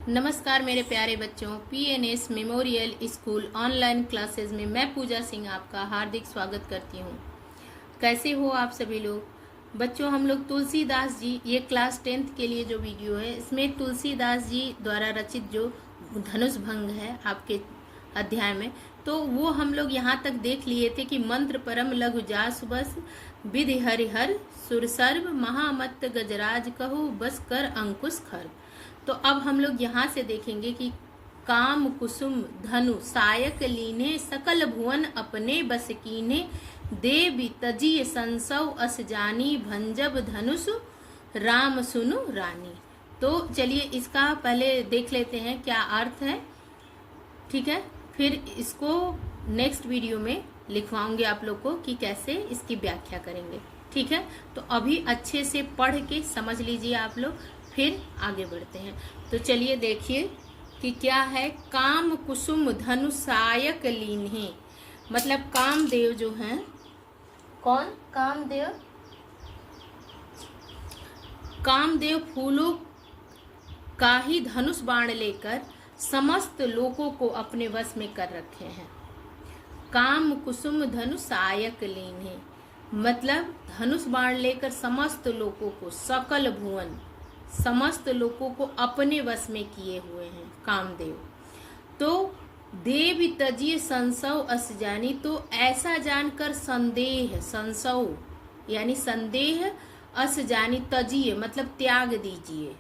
नमस्कार मेरे प्यारे बच्चों, PNS memorial school online classes में मैं पूजा सिंह आपका हार्दिक स्वागत करती हूँ। कैसे हो आप सभी लोग बच्चों? हम लोग तुलसीदास जी, ये क्लास 10th के लिए जो वीडियो है इसमें तुलसीदास जी द्वारा रचित जो धनुष भंग है आपके अध्याय में, तो वो हम लोग यहाँ तक देख लिए थे कि मंत्र परम लघु जासु बस विधि हरिहर सुरसर्व महामत्त गजराज कहु बस कर अंकुश खर। तो अब हम लोग यहाँ से देखेंगे कि काम कुसुम धनु सायक लीने सकल भुवन अपने बस कीने देवी तजिय संसव अस जानी भंजब धनुष राम सुनु रानी। तो चलिए इसका पहले देख लेते हैं क्या अर्थ है, ठीक है। फिर इसको नेक्स्ट वीडियो में लिखवाऊंगे आप लोग को कि कैसे इसकी व्याख्या करेंगे, ठीक है। तो अभी अच्छे से पढ़ के समझ लीजिए आप लोग, फिर आगे बढ़ते हैं। तो चलिए देखिए कि क्या है काम कुसुम धनु सायक लीन्हे। मतलब कामदेव जो हैं, कौन? कामदेव। कामदेव फूलों का ही धनुष बाण लेकर समस्त लोगों को अपने वश में कर रखे हैं। काम कुसुम धनु सायक लीन्हे मतलब धनुष बाण लेकर समस्त लोगों को, सकल भुवन समस्त लोगों को अपने वश में किए हुए हैं कामदेव। तो देव तजिए संसव अस जानी, तो ऐसा जानकर संदेह, संसव यानी संदेह, अस जानी तजिए मतलब त्याग दीजिए।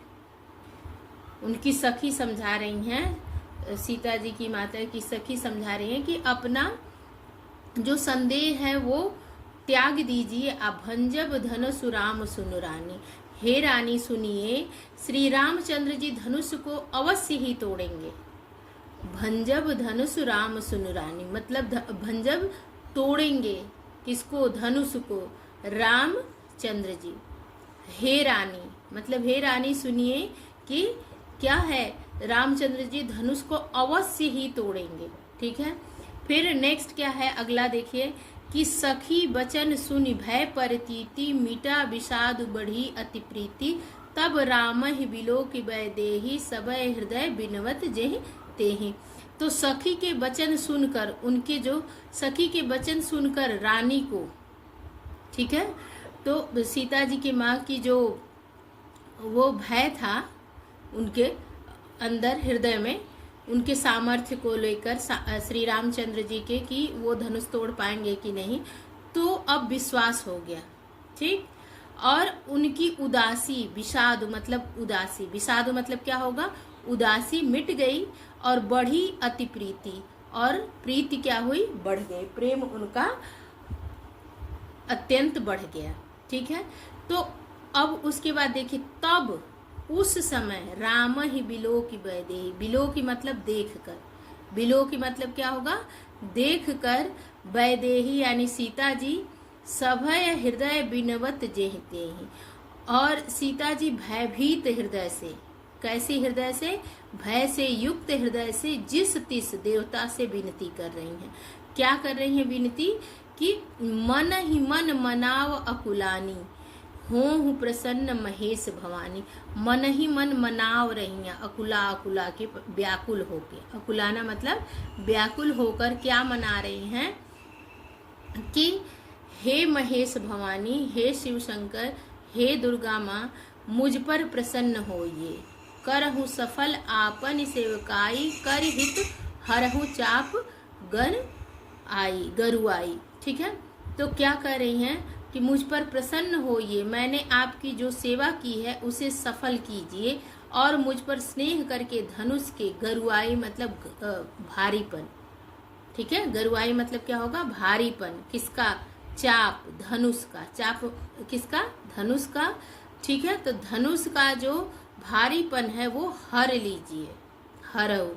उनकी सखी समझा रही हैं, सीता जी की माता की सखी समझा रही हैं कि अपना जो संदेह है वो त्याग दीजिए। अभंजब धनुष राम सुनु रानी, हे रानी सुनिए, श्री रामचंद्र जी धनुष को अवश्य ही तोड़ेंगे। भंजब धनुष राम सुनु रानी मतलब भंजब तोड़ेंगे किसको? धनुष को, रामचंद्र जी। हे रानी मतलब हे रानी सुनिए कि क्या है, रामचंद्र जी धनुष को अवश्य ही तोड़ेंगे, ठीक है। फिर नेक्स्ट क्या है, अगला देखिए कि सखी बचन सुनि भय परतीति मिटा विषाद बढ़ी अति प्रीति तब राम ही बिलो की वैदेही सबय हृदय बिनवत जेहि तेहि। तो सखी के वचन सुनकर, उनके जो सखी के वचन सुनकर रानी को, ठीक है, तो सीता जी की माँ की जो वो भय था उनके अंदर हृदय में, उनके सामर्थ्य को लेकर श्री रामचंद्र जी के कि वो धनुष तोड़ पाएंगे कि नहीं, तो अब विश्वास हो गया, ठीक। और उनकी उदासी, विषाद मतलब उदासी, विषाद मतलब क्या होगा? उदासी मिट गई और बढ़ी अति प्रीति, और प्रीति क्या हुई? बढ़ गई, प्रेम उनका अत्यंत बढ़ गया, ठीक है। तो अब उसके बाद देखिए, तब उस समय राम ही बिलो की वैदेही, बिलो की मतलब देख कर, बिलो की मतलब क्या होगा? देख कर, वैदेही यानी सीता जी, सभय हृदय बिनवत जेहते ही, और सीता जी भयभीत हृदय से, कैसी हृदय से? भय से युक्त हृदय से जिस तिस देवता से विनती कर रही हैं। क्या कर रही हैं विनती? कि मन ही मन मनाव अकुलानी हूँ प्रसन्न महेश भवानी। मन ही मन मनाव रही हैं, अकुला अकुला के, व्याकुल होके, अकुलाना मतलब व्याकुल होकर क्या मना रही हैं कि हे महेश भवानी, हे शिव शंकर, हे दुर्गा माँ, मुझ पर प्रसन्न होइए, करहु सफल आपन सेवकाई, कर हित हरहु चाप गन आई गरुआई, ठीक है। तो क्या कर रही हैं कि मुझ पर प्रसन्न होइए, मैंने आपकी जो सेवा की है उसे सफल कीजिए, और मुझ पर स्नेह करके धनुष के, गरुआई मतलब भारीपन, ठीक है। गरुआई मतलब क्या होगा? भारीपन, किसका? चाप, धनुष का। चाप किसका? धनुष का, ठीक है। तो धनुष का जो भारीपन है वो हर लीजिए, हरहु,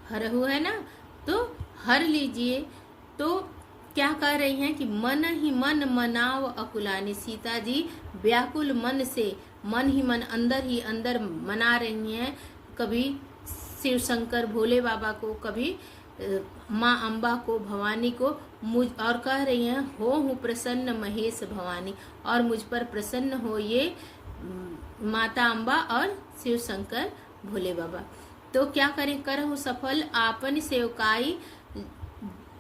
हरहु है ना, तो हर लीजिए। तो क्या कह रही हैं कि मन ही मन मनाव अकुलानी, सीता जी व्याकुल मन से, मन ही मन, अंदर ही अंदर मना रही हैं, कभी शिव शंकर भोले बाबा को, कभी माँ अम्बा को, भवानी को, मुझ, और कह रही हैं हो प्रसन्न महेश भवानी, और मुझ पर प्रसन्न हो ये माता अम्बा और शिव शंकर भोले बाबा। तो क्या करें, करहु सफल आपन सेवकाई,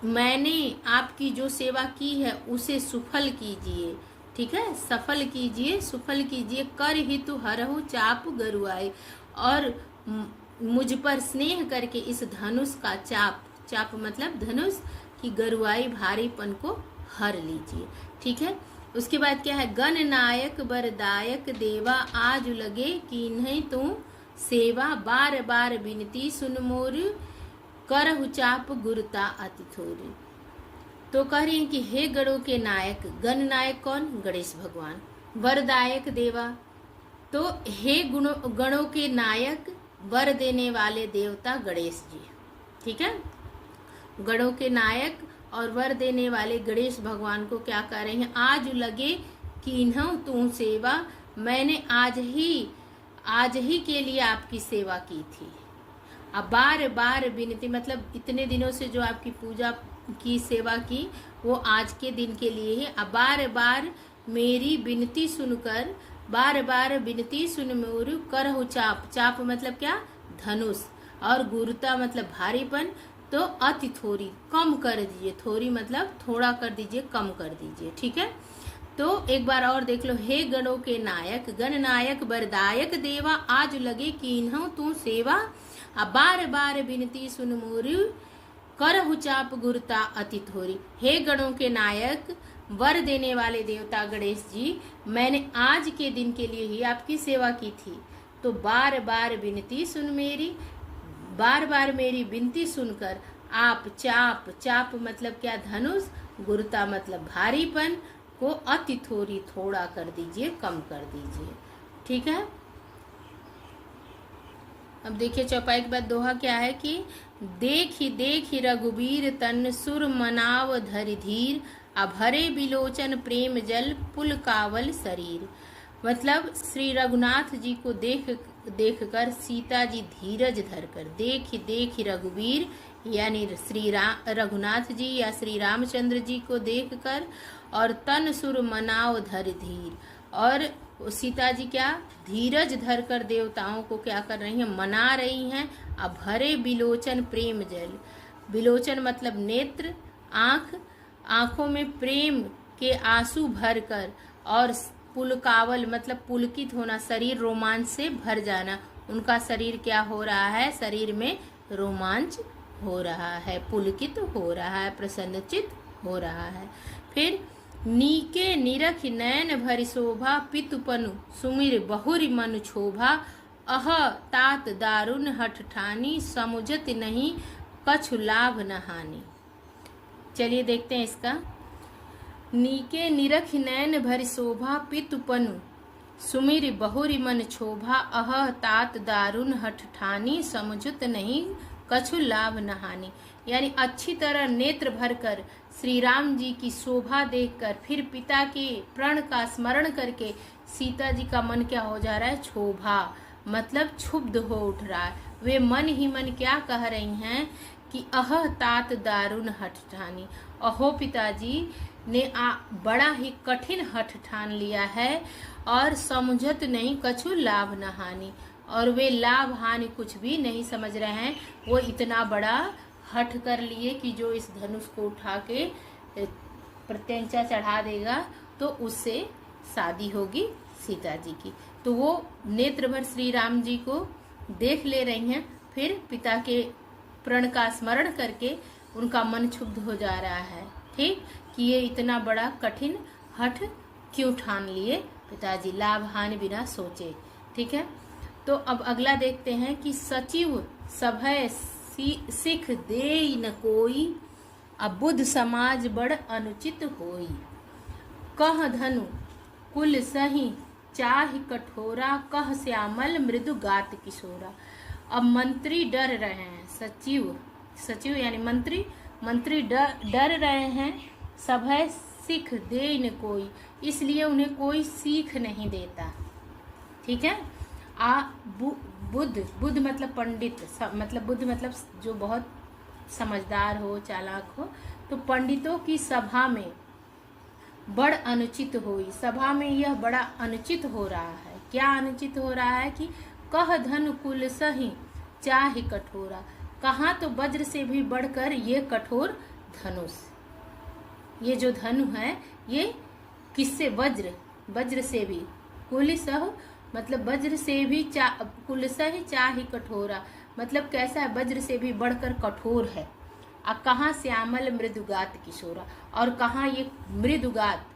मैंने आपकी जो सेवा की है उसे सुफल कीजिए। ठीक है, सफल कीजिए, सुफल कीजिए। कर हितु हरहु चाप गरुआई, और मुझ पर स्नेह करके इस धनुष का चाप, चाप मतलब धनुष की गरुआई भारीपन को हर लीजिए। ठीक है, उसके बाद क्या है, गण नायक बरदायक देवा, आज लगे कि नहीं तू सेवा, बार बार विनती सुन मोर, करहु चाप गुरुता अति थोरी। तो कह रही है कि हे गणों के नायक, गण नायक कौन, गणेश भगवान। वरदायक देवा, तो हे गणों के नायक, वर देने वाले देवता गणेश जी। ठीक है, गणों के नायक और वर देने वाले गणेश भगवान को क्या कह रहे हैं, आज लगे कीन्हऊ तू सेवा, मैंने आज ही के लिए आपकी सेवा की थी। अब बार बार विनती, मतलब इतने दिनों से जो आपकी पूजा की सेवा की वो आज के दिन के लिए है। अब बार बार मेरी विनती सुनकर, बार बार विनती सुन मोर, करहु चाप, चाप मतलब क्या, धनुष, और गुरुता मतलब भारीपन, तो अति थोरी, कम कर दीजिए, थोरी मतलब थोड़ा कर दीजिए, कम कर दीजिए। ठीक है, तो एक बार और देख लो, हे गणों के नायक, गण नायक वरदायक देवा, आज लगे कीन्हऊ तू सेवा, अब बार बार विनती सुन मोरी, करहु चाप गुरुता अति थोरी। हे गणों के नायक, वर देने वाले देवता गणेश जी, मैंने आज के दिन के लिए ही आपकी सेवा की थी, तो बार बार विनती सुन मेरी, बार बार मेरी विनती सुनकर आप चाप, चाप मतलब क्या, धनुष, गुरुता मतलब भारीपन को अति थोड़ी, थोड़ा कर दीजिए, कम कर दीजिए। ठीक है, अब देखिए चौपाई के बाद दोहा क्या है कि देखी रघुबीर तन, सुर मनाव धरि धीर, अभरे बिलोचन प्रेम जल, पुल कावल शरीर। मतलब श्री रघुनाथ जी को देखकर सीता जी धीरज धरकर, देखी रघुबीर यानी रघुनाथ जी या श्री रामचंद्र जी को देखकर, और तन सुर मनाव धर धीर, और सीता जी क्या, धीरज धरकर देवताओं को क्या कर रही हैं, मना रही हैं। अब भरे बिलोचन प्रेम जल, बिलोचन मतलब नेत्र, आंख, आंखों में प्रेम के आंसू भरकर, और पुलकावल मतलब पुलकित होना, शरीर रोमांच से भर जाना, उनका शरीर क्या हो रहा है, शरीर में रोमांच हो रहा है, पुलकित हो रहा है, प्रसन्नचित हो रहा है। फिर नीके निरख नयन भरि शोभा, पितुपनु सुमिर बहुरि मन क्षोभा, अह तात दारुण हठ ठानी, समुझत नहीं कछु लाभ न हानि। चलिए देखते हैं इसका, नीके निरख नयन भरि शोभा, पितुपनु सुमिर बहुरि मन क्षोभा, अह तात दारुण हठ ठानी, समुझत नहीं कछु लाभ न हानि। यानी अच्छी तरह नेत्र भरकर श्री राम जी की शोभा देखकर, फिर पिता के प्रण का स्मरण करके सीता जी का मन क्या हो जा रहा है, क्षोभा मतलब क्षुब्ध हो उठ रहा है। वे मन ही मन क्या कह रही हैं कि अह तात दारुण हठ ठानी, अहो पिताजी ने बड़ा ही कठिन हठ ठान लिया है, और समझत नहीं कछु लाभ न हानि, और वे लाभ हानि कुछ भी नहीं समझ रहे हैं। वो इतना बड़ा हठ कर लिए कि जो इस धनुष को उठा के प्रत्यंचा चढ़ा देगा तो उससे शादी होगी सीता जी की। तो वो नेत्र भर श्री राम जी को देख ले रही हैं, फिर पिता के प्रण का स्मरण करके उनका मन क्षुब्ध हो जा रहा है, ठीक, कि ये इतना बड़ा कठिन हठ क्यों ठान लिए पिताजी, लाभ हानि बिना सोचे। ठीक है, तो अब अगला देखते हैं कि सचिव सभय सिख देई न कोई, अब बुद्ध समाज बड़ अनुचित होई, कह धनु कुल सही चाहि कठोरा, कह श्यामल मृदु गात किशोरा। अब मंत्री डर रहे हैं, सचिव यानी मंत्री डर रहे हैं, सभय सिख दे न कोई, इसलिए उन्हें कोई सीख नहीं देता। ठीक है, बुद्ध मतलब पंडित, मतलब बुद्ध मतलब जो बहुत समझदार हो, चालाक हो, तो पंडितों की सभा में बड़ अनुचित हुई, सभा में यह बड़ा अनुचित हो रहा है। क्या अनुचित हो रहा है कि कह धनु कुल सही चाहे कठोरा। कहाँ तो वज्र से भी बढ़कर ये कठोर धनुष, ये जो धनु है ये किससे, वज्र से भी, कुल सह मतलब वज्र से भी, कुल सही चाहे कठोरा मतलब कैसा है, वज्र से भी बढ़कर कठोर है। अब कहाँ श्यामल मृदुगात किशोरा, और कहाँ ये मृदुगात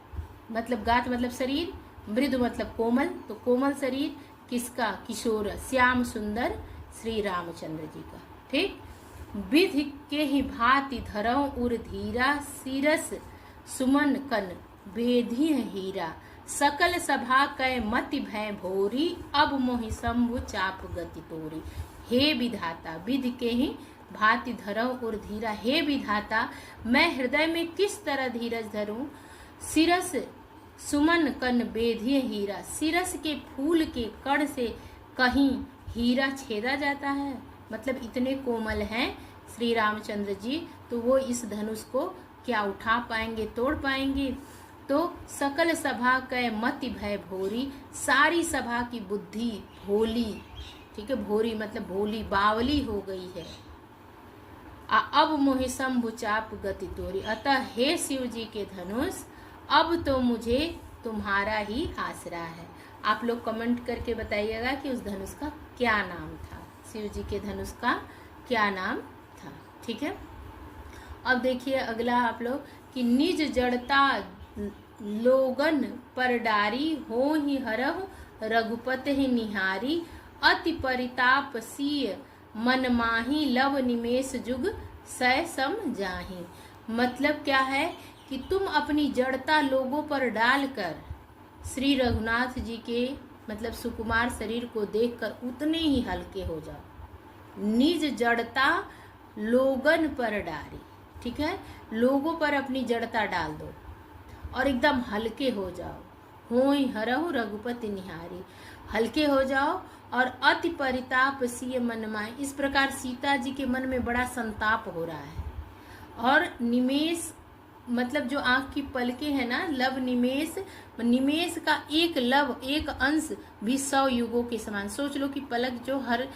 मतलब गात मतलब शरीर, मृदु मतलब कोमल, तो कोमल शरीर किसका, किशोर श्याम सुंदर श्री रामचंद्र जी का। ठीक, विधि के ही भांति धरौ उर धीरा, सिरस सुमन कन बेधी हीरा, सकल सभा कै मति भय भोरी, अब मोहि शंभु चाप गति तोरी। हे विधाता, विधि के ही भांति धरौ उर धीरा, हे विधाता मैं हृदय में किस तरह धीरज धरूं। सिरस सुमन कन बेधिए हीरा, सिरस के फूल के कण से कहीं हीरा छेदा जाता है, मतलब इतने कोमल हैं श्री रामचंद्र जी, तो वो इस धनुष को क्या उठा पाएंगे, तोड़ पाएंगे। तो सकल सभा कै मति भय भोरी, सारी सभा की बुद्धि भोली, ठीक है, भोरी मतलब भोली बावली हो गई है। अब मोहि शंभु चाप गति तोरी, अतः हे शिव जी के धनुष अब तो मुझे तुम्हारा ही आसरा है। आप लोग कमेंट करके बताइएगा कि उस धनुष का क्या नाम था, शिव जी के धनुष का क्या नाम था। ठीक है, अब देखिए अगला आप लोग कि निज जड़ता लोगन पर डारी, हो ही हरहु रघुपत ही निहारी, अति परिताप सीय मन माही, लव निमेष जुग सै सम जाही। मतलब क्या है कि तुम अपनी जड़ता लोगों पर डालकर श्री रघुनाथ जी के मतलब सुकुमार शरीर को देखकर उतने ही हल्के हो जाओ। निज जड़ता लोगन पर डारी, ठीक है, लोगों पर अपनी जड़ता डाल दो और एकदम हल्के हो जाओ। होई हरहु रघुपति निहारी, हल्के हो जाओ। और अति परिताप सीय मन माय, इस प्रकार सीता जी के मन में बड़ा संताप हो रहा है। और निमेष मतलब जो आंख की पलकें है ना, लव निमेष, निमेष का एक लव एक अंश भी 100 युगों के समान। सोच लो कि पलक जो हर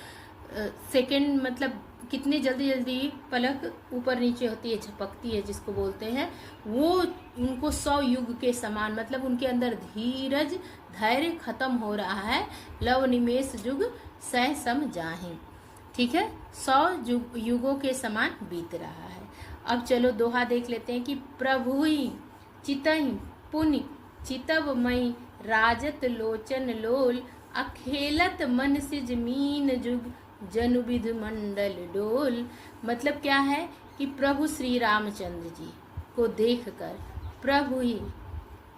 सेकंड मतलब कितनी जल्दी जल्दी पलक ऊपर नीचे होती है, झपकती है जिसको बोलते हैं, वो उनको 100 युग के समान, मतलब उनके अंदर धीरज धैर्य खत्म हो रहा है। लव निमेष जुग सह सम जाहि, ठीक है, 100 युगों के समान बीत रहा है। अब चलो दोहा देख लेते हैं कि प्रभुई चितहि पुनि चितव मई, राजत लोचन लोल, अखेलत मन सिज मीन जुग, जनु विध मंडल डोल। मतलब क्या है कि प्रभु श्री रामचंद्र जी को देखकर प्रभु ही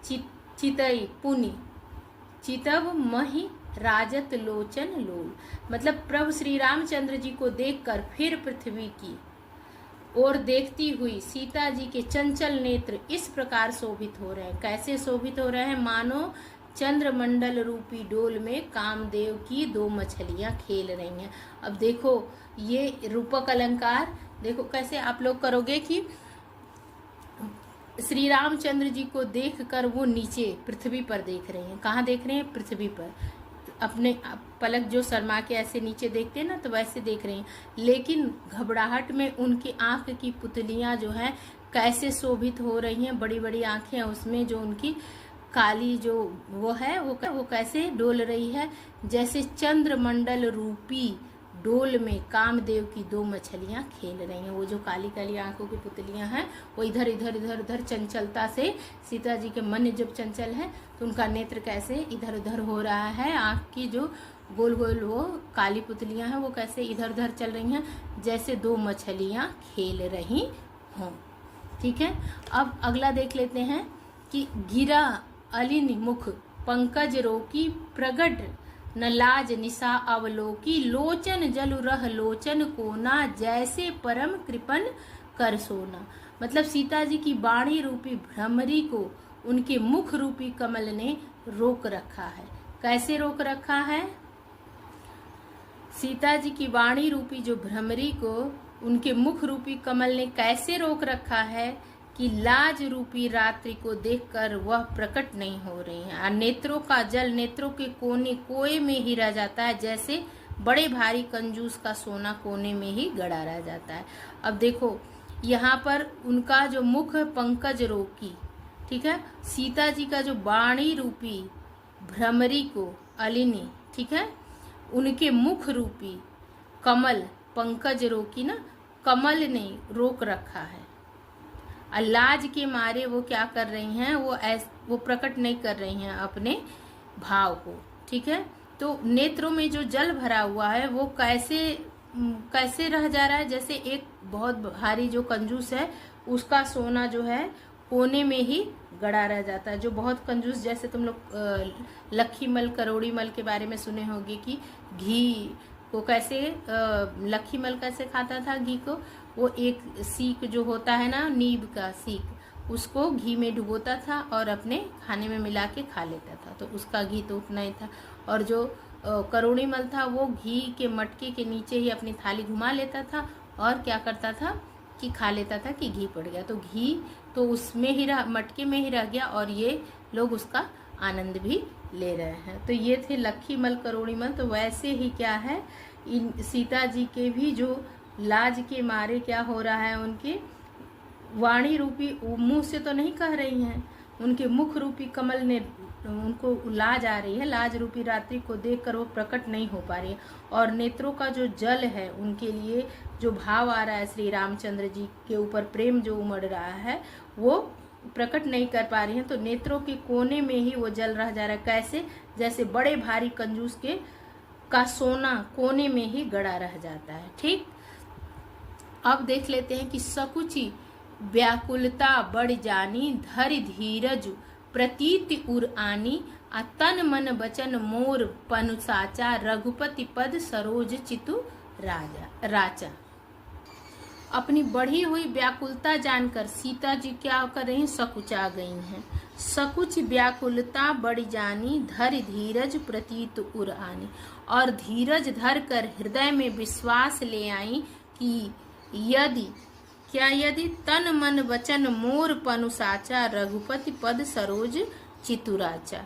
चितई पुनि चितव मही, राजत लोचन लोल, मतलब प्रभु श्री रामचंद्र जी को देखकर फिर पृथ्वी की और देखती हुई सीता जी के चंचल नेत्र इस प्रकार शोभित हो रहे हैं। कैसे शोभित हो रहे हैं, मानो चंद्रमंडल रूपी डोल में कामदेव की 2 मछलियां खेल रही हैं। अब देखो ये रूपक अलंकार देखो कैसे आप लोग करोगे कि श्री रामचंद्र जी को देखकर वो नीचे पृथ्वी पर देख रहे हैं। कहाँ देख रहे हैं, पृथ्वी पर। अपने पलक जो शर्मा के ऐसे नीचे देखते हैं ना, तो वैसे देख रहे हैं, लेकिन घबराहट में उनकी आंख की पुतलियां जो हैं कैसे शोभित हो रही हैं। बड़ी बड़ी आंखें हैं उसमें, जो उनकी काली जो वो है वो कैसे डोल रही है, जैसे चंद्रमंडल रूपी डोल में कामदेव की 2 मछलियां खेल रही हैं। वो जो काली काली आंखों की पुतलियां हैं वो इधर इधर इधर उधर चंचलता से, सीता जी के मन जब चंचल है तो उनका नेत्र कैसे इधर उधर हो रहा है। आंख की जो गोल गोल वो काली पुतलियां हैं वो कैसे इधर उधर चल रही हैं, जैसे 2 मछलियां खेल रही हों। ठीक है, अब अगला देख लेते हैं कि गिरा अलिन मुख, पंकज रोकी प्रगट न लाज निशा अवलोकी, लोचन जलु रह लोचन कोना, जैसे परम कृपन कर सोना। मतलब सीता जी की वाणी रूपी भ्रमरी को उनके मुख रूपी कमल ने रोक रखा है। कैसे रोक रखा है, सीता जी की वाणी रूपी जो भ्रमरी को उनके मुख रूपी कमल ने कैसे रोक रखा है कि लाज रूपी रात्रि को देखकर वह प्रकट नहीं हो रही हैं। और नेत्रों का जल नेत्रों के कोने कोए में ही रह जाता है, जैसे बड़े भारी कंजूस का सोना कोने में ही गड़ा रह जाता है। अब देखो यहाँ पर उनका जो मुख पंकज रोकी, ठीक है, सीता जी का जो वाणी रूपी भ्रमरी को अलिनी, ठीक है, उनके मुख रूपी कमल पंकज रोकी ना, कमल ने रोक रखा है। लाज के मारे वो क्या कर रही हैं, वो प्रकट नहीं कर रही हैं अपने भाव को, ठीक है। तो नेत्रों में जो जल भरा हुआ है वो कैसे रह जा रहा है, जैसे एक बहुत भारी जो कंजूस है उसका सोना जो है कोने में ही गड़ा रह जाता है। जो बहुत कंजूस, जैसे तुम लोग लक्खी मल करोड़ी मल के बारे में सुने होंगे कि घी को कैसे लक्खी मल कैसे खाता था घी को, वो एक सीख जो होता है ना, नीब का सीख, उसको घी में डुबोता था और अपने खाने में मिला के खा लेता था, तो उसका घी तो उतना ही था। और जो करोड़ी मल था वो घी के मटके के नीचे ही अपनी थाली घुमा लेता था और क्या करता था कि खा लेता था कि घी पड़ गया, तो घी तो उसमें ही मटके में ही रह गया और ये लोग उसका आनंद भी ले रहे हैं। तो ये थे लक्खी मल करोड़ी मल। तो वैसे ही क्या है, इन सीता जी के भी जो लाज के मारे क्या हो रहा है, उनके वाणी रूपी मुंह से तो नहीं कह रही हैं, उनके मुख रूपी कमल ने उनको लाज आ रही है, लाज रूपी रात्रि को देखकर वो प्रकट नहीं हो पा रही है। और नेत्रों का जो जल है, उनके लिए जो भाव आ रहा है, श्री रामचंद्र जी के ऊपर प्रेम जो उमड़ रहा है, वो प्रकट नहीं कर पा रही हैं। तो नेत्रों के कोने में ही वो जल रह जा रहा है, कैसे, जैसे बड़े भारी कंजूस के का सोना कोने में ही गड़ा रह जाता है। ठीक, अब देख लेते हैं कि सकुची व्याकुलता बढ़ जानी, धर धीरज प्रतीति उर आनी, आ तन मन बचन मोर पनु साचा, रघुपति पद सरोज चितु राजा। अपनी बढ़ी हुई व्याकुलता जानकर सीता जी क्या कर रही हैं, सकुचा गई हैं। सकुच व्याकुलता बढ़ जानी, धर धीरज प्रतीत उर आनी, और धीरज धर कर हृदय में विश्वास ले आई कि यदि तन मन वचन मोर पनु साचा, रघुपति पद सरोज चितुराचा।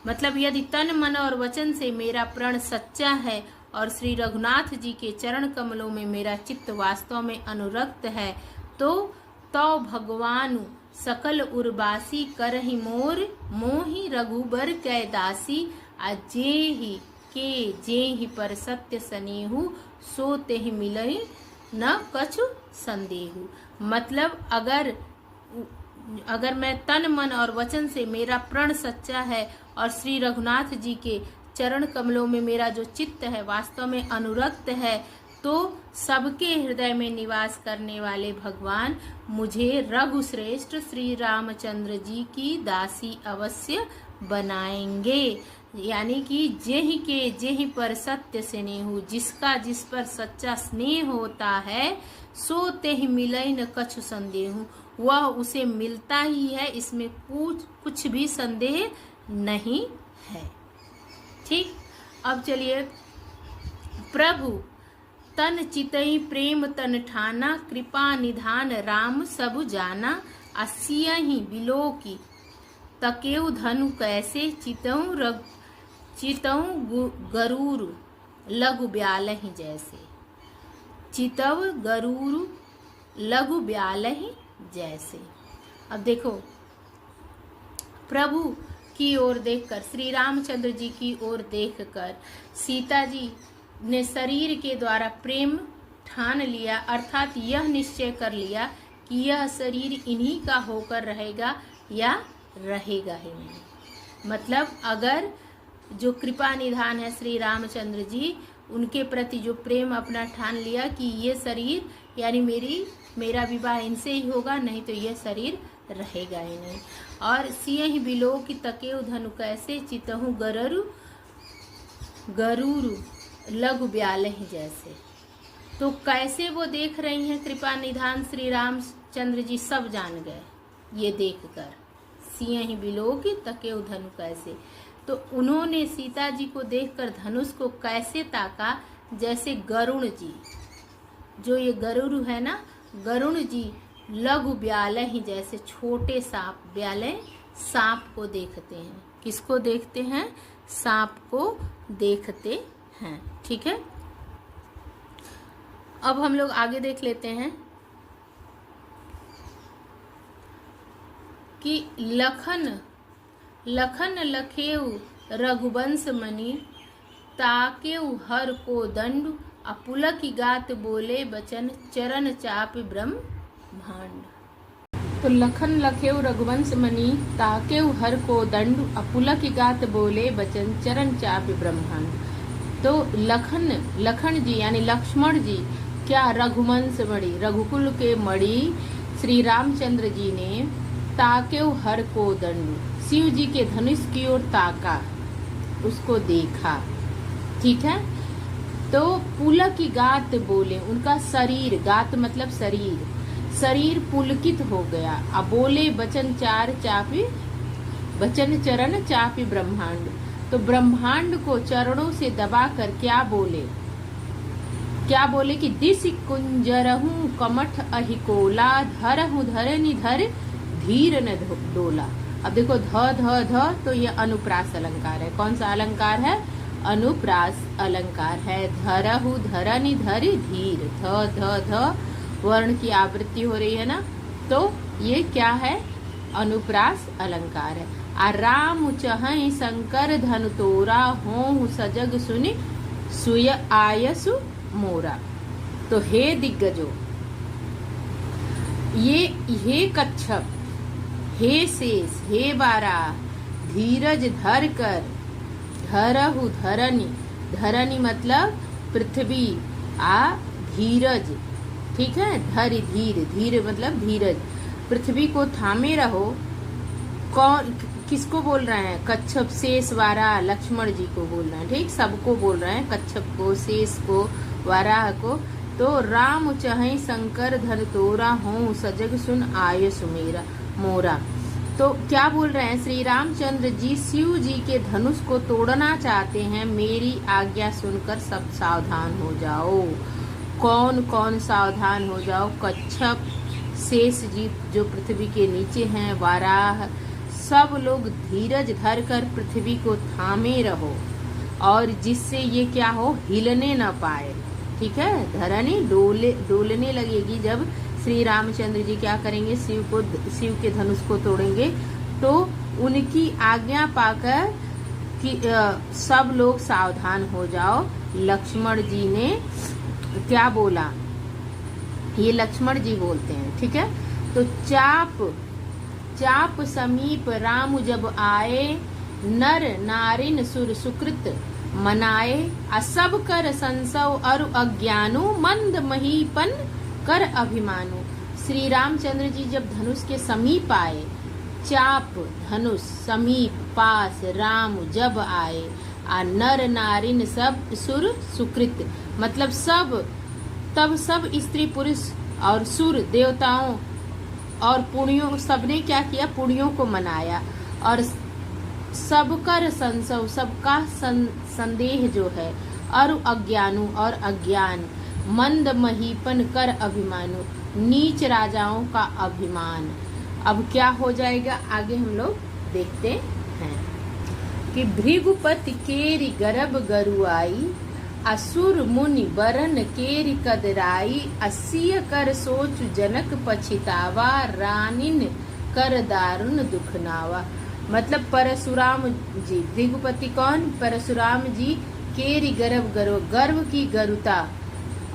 मतलब यदि तन मन और वचन से मेरा प्रण सच्चा है और श्री रघुनाथ जी के चरण कमलों में मेरा चित्त वास्तव में अनुरक्त है, तो भगवान सकल उर्वासी करहि मोर, मोहि रघुबर कै दासी, आ जेहि पर सत्य सनेहु, सो तेहि मिलहि न कछु संदेहु। मतलब अगर मैं तन मन और वचन से मेरा प्रण सच्चा है और श्री रघुनाथ जी के चरण कमलों में मेरा जो चित्त है वास्तव में अनुरक्त है, तो सबके हृदय में निवास करने वाले भगवान मुझे रघुश्रेष्ठ श्री रामचंद्र जी की दासी अवश्य बनाएंगे। यानी कि जेहि पर सत्य स्नेहु, जिसका जिस पर सच्चा स्नेह होता है, सो तेहि मिलई न कछु संदेहु, वह उसे मिलता ही है, इसमें कुछ भी संदेह नहीं है। ठीक, अब चलिए, प्रभु तन चितई प्रेम तन ठाना, कृपा निधान राम सब जाना, असियहि बिलोकी तकेउ धनु कैसे, चितऊ गरूर लघु ब्यालहि जैसे, चितव गरूर लघु ब्यालहि जैसे। अब देखो, प्रभु की ओर देखकर, श्री रामचंद्र जी की ओर देखकर सीता जी ने शरीर के द्वारा प्रेम ठान लिया, अर्थात यह निश्चय कर लिया कि यह शरीर इन्हीं का होकर रहेगा या रहेगा ही नहीं। मतलब अगर जो कृपा निधान है श्री रामचंद्र जी, उनके प्रति जो प्रेम अपना ठान लिया कि ये शरीर यानी मेरा विवाह इनसे ही होगा, नहीं तो ये शरीर रहेगा ही नहीं। और सियहि बिलो की तकेउ धनु कैसे, चितहु गरूर लघु ब्यालहि जैसे। तो कैसे वो देख रही हैं कृपा निधान श्री रामचंद्र जी, सब जान गए ये देखकर। सियहि बिलो की तकेउ धनु कैसे, तो उन्होंने सीता जी को देखकर धनुष को कैसे ताका, जैसे गरुण जी, जो ये गरुड़ है ना, गरुण जी लघु ब्यालय ही, जैसे छोटे सांप, ब्यालय सांप को देखते हैं। किसको देखते हैं? सांप को देखते हैं। ठीक है, अब हम लोग आगे देख लेते हैं कि लखन लखेऊ रघुवंश मणि, ताकेऊ हर को दंड, अपुलक गात बोले बचन, चरण चाप ब्रह्मांड। तो लखन लखेऊ रघुवंश मणि, ताकेऊ हर को दंड, अपुलक गात बोले बचन, चरण चाप ब्रह्मांड। तो लखन जी यानी लक्ष्मण जी क्या रघुवंश मणि, रघुकुल के मणि श्री रामचंद्र जी ने ताकेऊ हर को दंड, शिव जी के धनुष की ओर ताका, उसको देखा। ठीक है, तो पुलक गात बोले, उनका शरीर, गात मतलब शरीर पुलकित हो गया। अब बोले बचन चरण चापी ब्रह्मांड, तो ब्रह्मांड को चरणों से दबाकर क्या बोले कि दिस कुंजरहूं कमठ अहिकोला, धरहूं धरनि धर धीर न डोला। अब देखो ध तो ये अनुप्रास अलंकार है। कौन सा अलंकार है? अनुप्रास अलंकार है। धरहु धरनि धरि धीर, ध वर्ण की आवृत्ति हो रही है ना, तो ये क्या है? अनुप्रास अलंकार है। आ राम चहई शंकर धनु तोरा, हों सजग सुनि सुय आयसु मोरा। तो हे दिग्गजो, ये कच्छप, हे शेष, हे बारा, धीरज धर कर, धरहु धरनी मतलब पृथ्वी, आ धीरज, ठीक है, धरि धीर मतलब धीरज, पृथ्वी को थामे रहो। कौन, किसको बोल रहे हैं? कच्छप, शेष, वाराह, लक्ष्मण जी को बोल रहे हैं। ठीक, सबको बोल रहे हैं, कच्छप को, शेष को, वाराह को। तो राम चहई शंकर धन तोरा, हों सजग सुन आयस मेरा मोरा। तो क्या बोल रहे हैं? श्री रामचंद्र जी शिव जी के धनुष को तोड़ना चाहते हैं, मेरी आज्ञा सुनकर सब सावधान हो जाओ। कौन कौन सावधान हो जाओ? कच्छप, शेष जी जो पृथ्वी के नीचे हैं, वाराह, सब लोग धीरज धर कर पृथ्वी को थामे रहो, और जिससे ये क्या हो, हिलने न पाए। ठीक है, धरनी डोलने लगेगी जब श्री रामचंद्र जी क्या करेंगे? शिव के धनुष को तोड़ेंगे। तो उनकी आज्ञा पाकर कि सब लोग सावधान हो जाओ। लक्ष्मण जी ने क्या बोला? ये लक्ष्मण जी बोलते हैं। ठीक है, तो चाप समीप राम जब आए, नर नारिन सुर सुकृत मनाए, असब कर संसव अरु अज्ञानु, मंद महीपन कर अभिमानु। श्री रामचंद्र जी जब धनुष के समीप आए, चाप धनुष समीप पास, राम जब आए, आ नर नारिन सब सुर सुकृत मतलब तब सब स्त्री पुरुष और सुर देवताओं और पुण्यों, सबने क्या किया? पुण्यों को मनाया, और सबकर संशय, सबका संदेह जो है, और अज्ञानु और अज्ञान, मंद महीपन कर अभिमानु, नीच राजाओं का अभिमान। अब क्या हो जाएगा आगे हम लोग देखते हैं कि भृगुपति केरी गर्भ गरुआई, असुर मुनि बरन केरी कदराई, असिय कर सोच जनक पछितावा, रानिन कर दारुण दुखनावा। मतलब परशुराम जी, भृगुपति कौन? परशुराम जी, केरी गर्भ की गरुता,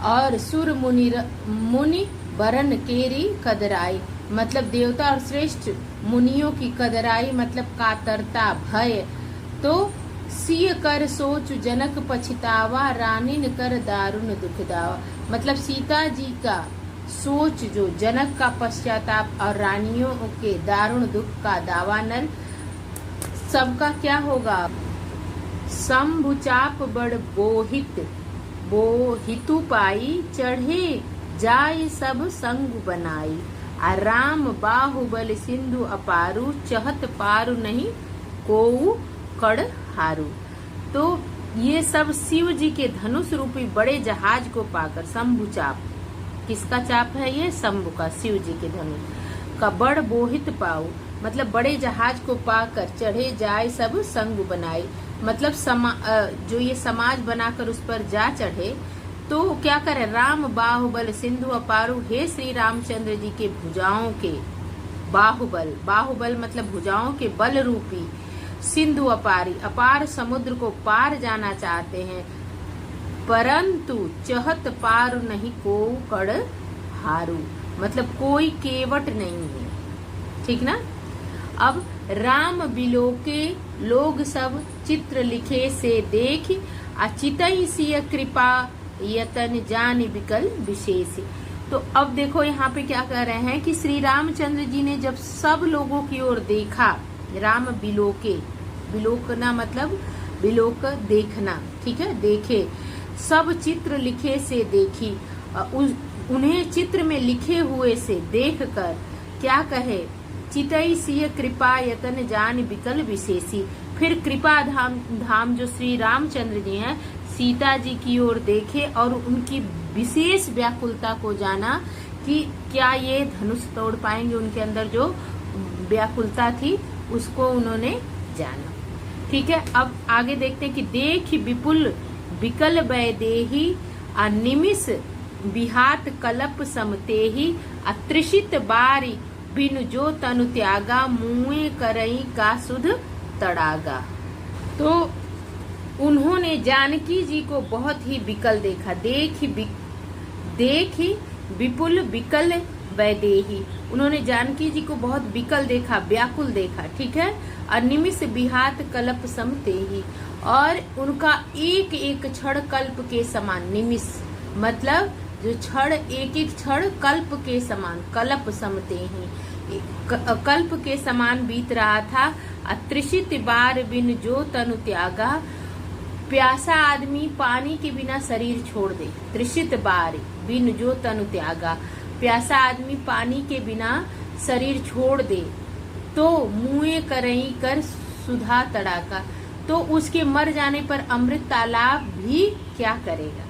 और सुर मुनि बरन केरी कदराई मतलब देवता और श्रेष्ठ मुनियों की कदराई मतलब कातरता, भय। तो सिय कर सोच जनक पछतावा, रानिन कर दारुण दुखदावा मतलब सीता जी का सोच, जो जनक का पश्चाताप और रानियों के दारुण दुख का दावा, नल सबका क्या होगा? शंभुचाप बड़ बोहितु पाई, चढ़े जाय सब संग बनाई, आ राम बाहुबल सिंधु अपारू, चहत पारू नहीं कोऊ कड़ हारू। तो ये सब शिव जी के धनुष रूपी बड़े जहाज को पाकर, शंभुचाप किसका चाप है ये? शंभु का, शिव जी के धनुष का। बड़ बोहित पाऊ मतलब बड़े जहाज को पाकर चढ़े जाए सब संग बनाई, मतलब जो ये समाज बनाकर उस पर जा चढ़े तो क्या करे? राम बाहुबल सिंधु अपारू, हे श्री रामचंद्र जी के भुजाओं के बाहुबल, बाहुबल मतलब भुजाओं के बल रूपी, सिंधु अपारी अपार समुद्र को पार जाना चाहते हैं, परंतु चहत पार नहीं को कड़ हारू, मतलब कोई केवट नहीं है। ठीक ना। अब राम बिलोके लोग सब चित्र लिखे से देख, अचितई सिय कृपा यतन जान विकल विशेष। तो अब देखो यहाँ पे क्या कह रहे हैं कि श्री रामचंद्र जी ने जब सब लोगों की ओर देखा, राम बिलोके, बिलोकना मतलब बिलोक देखना, ठीक है, देखे, सब चित्र लिखे से देखी, उन्हें चित्र में लिखे हुए से देखकर क्या कहे? चितई सिय कृपा यतन जान विकल विशेषी। फिर कृपा धाम जो श्री रामचंद्र जी हैं सीता जी की ओर देखे और उनकी विशेष व्याकुलता को जाना कि क्या ये धनुष तोड़ पाएंगे। उनके अंदर जो व्याकुलता थी उसको उन्होंने जाना। ठीक है, अब आगे देखते हैं कि देख विपुल विकल वैदेही अनिमिष बिहात कलप समतेही, अत्रिषित बारी बिनु जो तनु त्यागा, मुए करई का सुध तड़ागा। तो उन्होंने जानकी जी को बहुत ही विकल देखा, देखी विपुल विकल वैदेही, उन्होंने जानकी जी को बहुत विकल देखा, व्याकुल देखा। ठीक है, अनिमिष बिहात कल्प समतेही, और उनका एक एक क्षण कल्प के समान, निमिष मतलब जो क्षण, एक एक क्षण कल्प के समान, कल्प समतेही कल्प के समान बीत रहा था। अत्रिषित बार बिन जो तनु त्यागा, प्यासा आदमी पानी के बिना शरीर छोड़ दे। त्रिषित बार बिन जो तनु त्यागा, प्यासा आदमी पानी के बिना शरीर छोड़ दे तो मुए करई कर सुधा तड़ाका, तो उसके मर जाने पर अमृत तालाब भी क्या करेगा।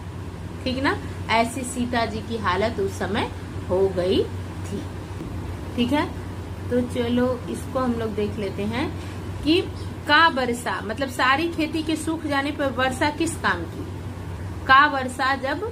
ठीक ना, ऐसी सीता जी की हालत उस समय हो गई थी। ठीक है, तो चलो इसको हम लोग देख लेते हैं कि का वर्षा मतलब सारी खेती के सूख जाने पर वर्षा किस काम की? का वर्षा जब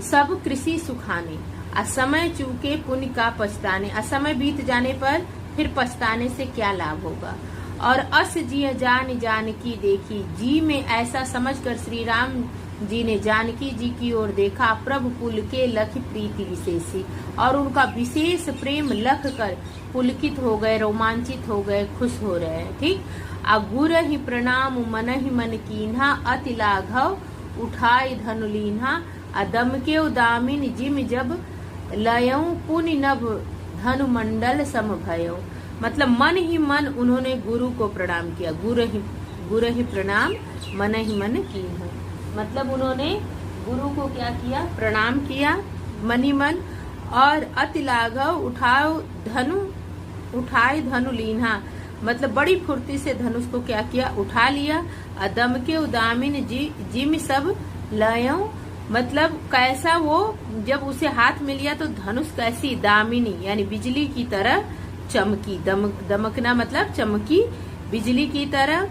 सब कृषि सुखाने, असमय चूके पुण्य का पछताने, असमय बीत जाने पर फिर पछताने से क्या लाभ होगा। और अस जी जानकी देखी, जी में ऐसा समझकर श्री राम जी ने जानकी जी की ओर देखा, प्रभु पुल के लख प्रीति विशेषी, और उनका विशेष प्रेम लख कर पुलकित हो गए, रोमांचित हो गए, खुश हो रहे हैं। ठीक, अगुर ही प्रणाम मन ही मन कीन्हा, अति लाघव उठाई धनुलीन्हा, अदम के उदामिन जिम जब लयऊ पुनि नभ धनु मंडल सम भयऊ, मतलब मन ही मन उन्होंने गुरु को प्रणाम किया। गुर ही प्रणाम मन ही मन कीन्हा, मतलब उन्होंने गुरु को क्या किया? प्रणाम किया मन ही मन। और अति लाघव उठाई धनु लीन्हा, मतलब बड़ी फुर्ती से धनुष को क्या किया? उठा लिया। अदम के उदामिन जिम सब लयों, मतलब कैसा वो जब उसे हाथ में लिया तो धनुष कैसी दामिनी यानी बिजली की तरह चमकी, दमकना मतलब चमकी बिजली की तरह।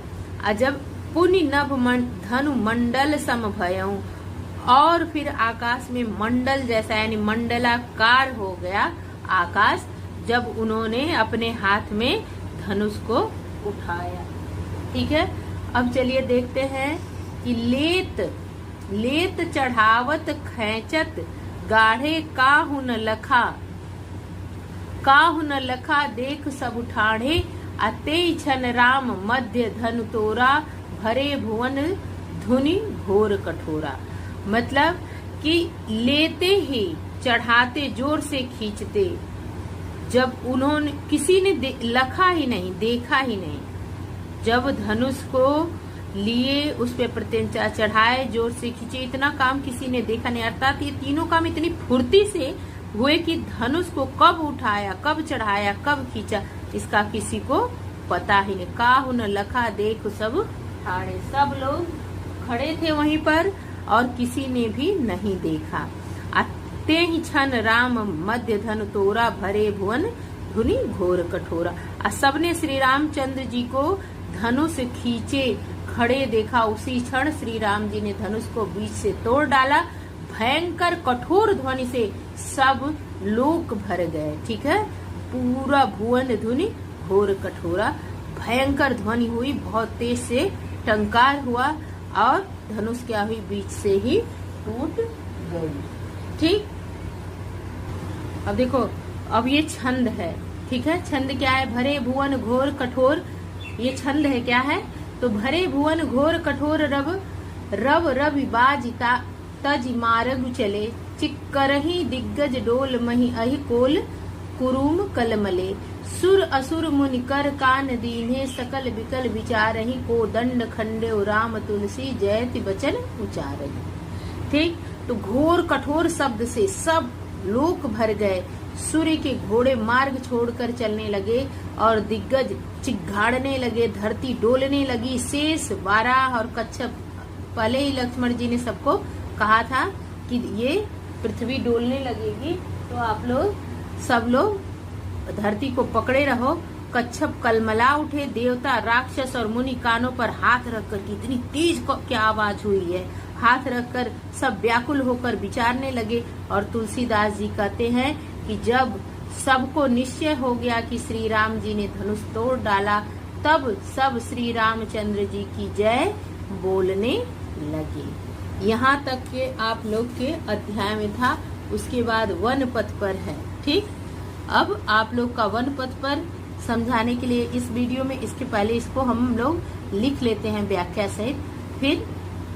जब पुनि नभ धनु मंडल सम भयऊ, और फिर आकाश में मंडल जैसा यानी मंडलाकार हो गया आकाश जब उन्होंने अपने हाथ में धनुष को उठाया। ठीक है, अब चलिए देखते हैं कि लेत चढ़ावत खैचत गाढ़े काहु न लखा देख सब उठाढ़े, अतेई छन राम मध्य धनु तोरा, भरे भुवन धुनि घोर कठोरा, मतलब कि लेते ही चढ़ाते, जोर से खींचते, जब उन्होंने किसी ने लखा ही नहीं, देखा ही नहीं, जब धनुष को लिए उस पे प्रत्यंचा चढ़ाए, जोर से खींचे, इतना काम किसी ने देखा नहीं। अर्थात ये तीनों काम इतनी फुर्ती से हुए कि धनुष को कब उठाया, कब चढ़ाया, कब खींचा, इसका किसी को पता ही नहीं। काहु न लखा देख सब ठाड़े, सब लोग खड़े थे वहीं पर और किसी ने भी नहीं देखा। ते ही छन राम मध्य धन तोरा, भरे भुवन धुनि घोर कठोरा। और सबने श्री रामचंद्र जी को धनुष खींचे खड़े देखा, उसी क्षण श्री राम जी ने धनुष को बीच से तोड़ डाला। भयंकर कठोर ध्वनि से सब लोक भर गए। ठीक है, पूरा भुवन धुनि घोर कठोरा, भयंकर ध्वनि हुई, बहुत तेज से टंकार हुआ और धनुष क्या हुई, बीच से ही टूट गई। ठीक, अब देखो, अब ये छंद है। ठीक है, छंद क्या है, भरे भुवन घोर कठोर, ये छंद है। क्या है, तो भरे भुवन घोर कठोर रव रव रवि बाजिता तज मार्ग चले, चिक्करही दिग्गज डोल मही अहि कोल कुरुम कलमले, सुर असुर मुनि कर कान दीन्हे, सकल बिकल विचारही, को दंड खंडे राम तुलसी जयति बचन उचारही। ठीक, तो घोर कठोर शब्द से सब लोक भर गए। सूर्य के घोड़े मार्ग छोड़कर चलने लगे और दिग्गज चिघाड़ने लगे, धरती डोलने लगी। शेष वाराह और कच्छप, पहले ही लक्ष्मण जी ने सबको कहा था कि ये पृथ्वी डोलने लगेगी, तो आप लोग सब लोग धरती को पकड़े रहो। कच्छप कलमला उठे, देवता राक्षस और मुनि कानों पर हाथ रखकर, कितनी तेज क्या आवाज हुई है, हाथ रखकर सब व्याकुल होकर विचारने लगे। और तुलसीदास जी कहते हैं कि जब सबको निश्चय हो गया कि श्री राम जी ने धनुष तोड़ डाला, तब सब श्री रामचंद्र जी की जय बोलने लगे। यहाँ तक के आप लोग के अध्याय में था। उसके बाद वन पथ पर है। ठीक, अब आप लोग का वन पथ पर समझाने के लिए इस वीडियो में, इसके पहले इसको हम लोग लिख लेते हैं व्याख्या सहित, फिर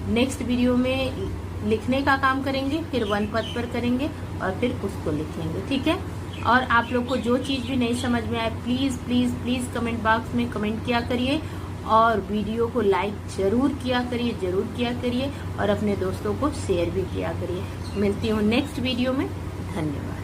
नेक्स्ट वीडियो में लिखने का काम करेंगे, फिर वन पथ पर करेंगे और फिर उसको लिखेंगे। ठीक है, और आप लोग को जो चीज भी नहीं समझ में आए, please please please comment box में कमेंट किया करिए और वीडियो को लाइक जरूर किया करिए और अपने दोस्तों को शेयर भी किया करिए। मिलती हूँ नेक्स्ट वीडियो में। धन्यवाद।